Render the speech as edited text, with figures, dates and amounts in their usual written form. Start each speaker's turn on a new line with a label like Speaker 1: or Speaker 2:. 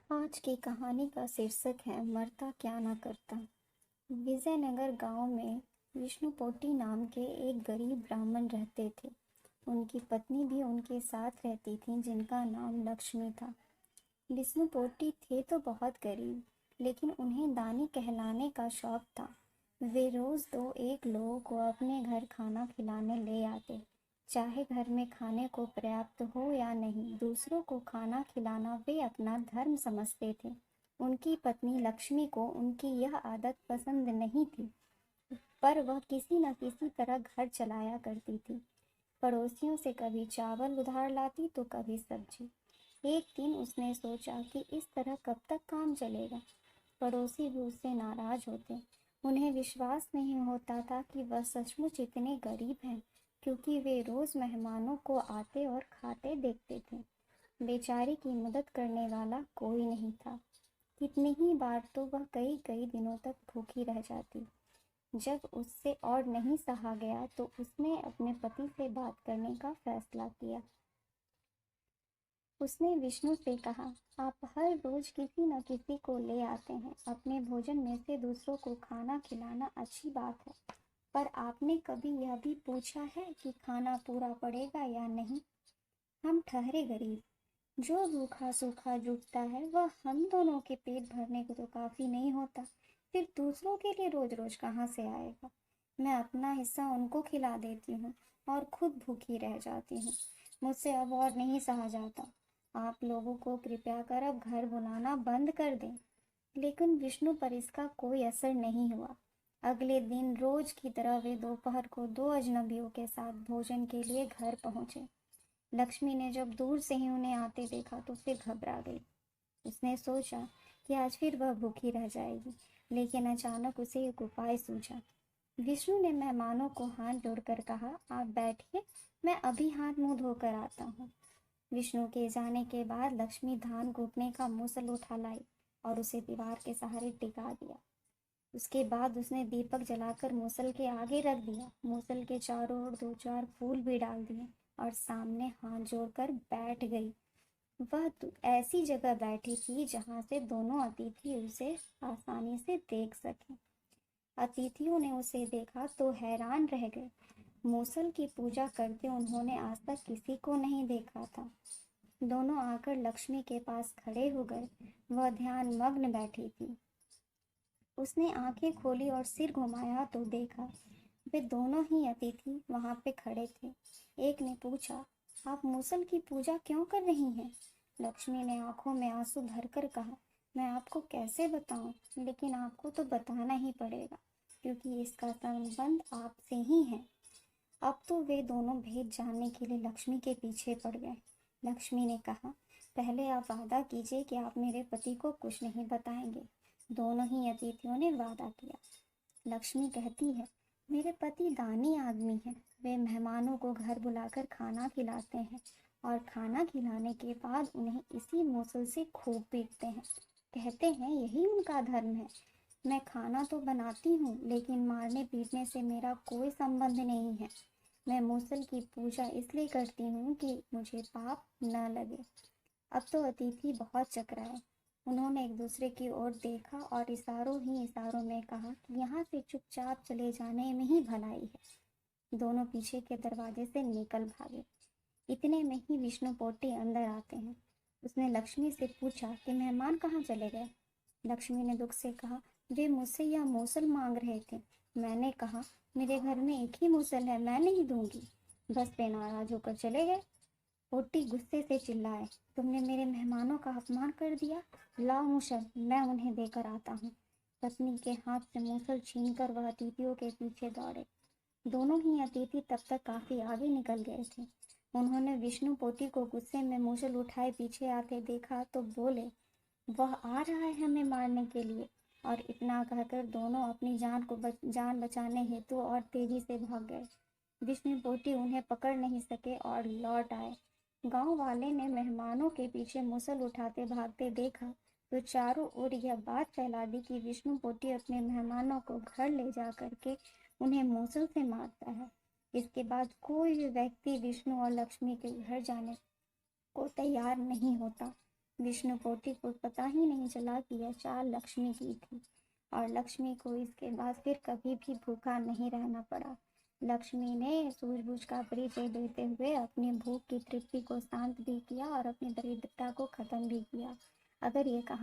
Speaker 1: आज की कहानी का शीर्षक है मरता क्या ना करता। विजयनगर गांव में विष्णुपोटी नाम के एक गरीब ब्राह्मण रहते थे। उनकी पत्नी भी उनके साथ रहती थी, जिनका नाम लक्ष्मी था। विष्णुपोटी थे तो बहुत गरीब, लेकिन उन्हें दानी कहलाने का शौक था। वे रोज दो एक लोगों को अपने घर खाना खिलाने ले आते। चाहे घर में खाने को पर्याप्त हो या नहीं, दूसरों को खाना खिलाना वे अपना धर्म समझते थे। उनकी पत्नी लक्ष्मी को उनकी यह आदत पसंद नहीं थी, पर वह किसी न किसी तरह घर चलाया करती थी। पड़ोसियों से कभी चावल उधार लाती तो कभी सब्जी। एक दिन उसने सोचा कि इस तरह कब तक काम चलेगा। पड़ोसी भी उससे नाराज होते। उन्हें विश्वास नहीं होता था कि वह सचमुच इतने गरीब हैं, क्योंकि वे रोज मेहमानों को आते और खाते देखते थे। बेचारी की मदद करने वाला कोई नहीं था। कितनी ही बार तो वह कई कई दिनों तक भूखी रह जाती। जब उससे और नहीं सहा गया तो उसने अपने पति से बात करने का फैसला किया। उसने विष्णु से कहा, आप हर रोज किसी न किसी को ले आते हैं। अपने भोजन में से दूसरों को खाना खिलाना अच्छी बात है, पर आपने कभी यह भी पूछा है कि खाना पूरा पड़ेगा या नहीं? हम ठहरे गरीब, जो रूखा सूखा जुटता है वह हम दोनों के पेट भरने को तो काफी नहीं होता, फिर दूसरों के लिए रोज रोज कहाँ से आएगा। मैं अपना हिस्सा उनको खिला देती हूँ और खुद भूखी रह जाती हूँ। मुझसे अब और नहीं सहा जाता। आप लोगों को कृपया कर अब घर बुलाना बंद कर दें। लेकिन विष्णु पर इसका कोई असर नहीं हुआ। अगले दिन रोज की तरह वे दोपहर को दो अजनबियों के साथ भोजन के लिए घर पहुंचे। लक्ष्मी ने जब दूर से ही उन्हें आते देखा तो फिर घबरा गई। उसने सोचा कि आज फिर वह भूखी रह जाएगी, लेकिन अचानक उसे एक उपाय सूझा। विष्णु ने मेहमानों को हाथ जोड़कर कहा, आप बैठिए, मैं अभी हाथ मुंह धोकर आता हूँ। विष्णु के जाने के बाद लक्ष्मी धान कूटने का मूसल उठा लाई और उसे दीवार के सहारे टिका दिया। उसके बाद उसने दीपक जलाकर मूसल के आगे रख दिया। मूसल के चारों ओर दो चार फूल भी डाल दिए और सामने हाथ जोड़कर बैठ गई। वह ऐसी जगह बैठी थी जहां से दोनों अतिथि उसे आसानी से देख सकें। अतिथियों ने उसे देखा तो हैरान रह गए। मूसल की पूजा करते उन्होंने आज तक किसी को नहीं देखा था। दोनों आकर लक्ष्मी के पास खड़े हो गए। वह ध्यान मग्न बैठी थी। उसने आंखें खोली और सिर घुमाया तो देखा वे दोनों ही अतिथि वहां पे खड़े थे। एक ने पूछा, आप मूसल की पूजा क्यों कर रही हैं? लक्ष्मी ने आंखों में आंसू भरकर कहा, मैं आपको कैसे बताऊं, लेकिन आपको तो बताना ही पड़ेगा, क्योंकि इसका संबंध आपसे ही है। अब तो वे दोनों भेद जानने के लिए लक्ष्मी के पीछे पड़ गए। लक्ष्मी ने कहा, पहले आप वादा कीजिए कि आप मेरे पति को कुछ नहीं बताएंगे। दोनों ही अतिथियों ने वादा किया। लक्ष्मी कहती है, मेरे पति दानी आदमी हैं। वे मेहमानों को घर बुलाकर खाना खिलाते हैं और खाना खिलाने के बाद उन्हें इसी मूसल से खूब पीटते हैं। कहते हैं यही उनका धर्म है। मैं खाना तो बनाती हूँ, लेकिन मारने पीटने से मेरा कोई संबंध नहीं है। मैं मूसल की पूजा इसलिए करती हूँ कि मुझे पाप न लगे। अब तो अतिथि बहुत चकराए। उन्होंने एक दूसरे की ओर देखा और इशारों ही इशारों में कहा कि यहाँ से चुपचाप चले जाने में ही भलाई है। दोनों पीछे के दरवाजे से निकल भागे। इतने में ही विष्णु पोटी अंदर आते हैं। उसने लक्ष्मी से पूछा कि मेहमान कहाँ चले गए। लक्ष्मी ने दुख से कहा, वे मुझसे यह मूसल मांग रहे थे। मैंने कहा, मेरे घर में एक ही मूसल है, मैं नहीं दूंगी। बस वे नाराज होकर चले गए। पोटी गुस्से से चिल्लाए, तुमने मेरे मेहमानों का अपमान कर दिया। लाओ मूसल, मैं उन्हें देकर आता हूँ। पत्नी के हाथ से मूसल छीनकर वह अतिथियों के पीछे दौड़े। दोनों ही अतिथि तब तक काफी आगे निकल गए थे। उन्होंने विष्णु पोती को गुस्से में मूसल उठाए पीछे आते देखा तो बोले, वह आ रहा है हमें मारने के लिए। और इतना कहकर दोनों अपनी जान बचाने हेतु और तेजी से भाग गए। विष्णु पोती उन्हें पकड़ नहीं सके और लौट आए। गांव वाले ने मेहमानों के पीछे मूसल उठाते भागते देखा तो चारों ओर यह बात फैला दी कि विष्णु पोती अपने मेहमानों को घर ले जा करके उन्हें मूसल से मारता है। इसके बाद कोई भी व्यक्ति विष्णु और लक्ष्मी के घर जाने को तैयार नहीं होता। विष्णुपोटी को पता ही नहीं चला कि यह चाल लक्ष्मी की थी, और लक्ष्मी को इसके बाद फिर कभी भी भूखा नहीं रहना पड़ा। लक्ष्मी ने सूझबूझ का परिचय देते हुए अपनी भूख की तृप्ति को शांत भी किया और अपनी दरिद्रता को खत्म भी किया। अगर ये कहानी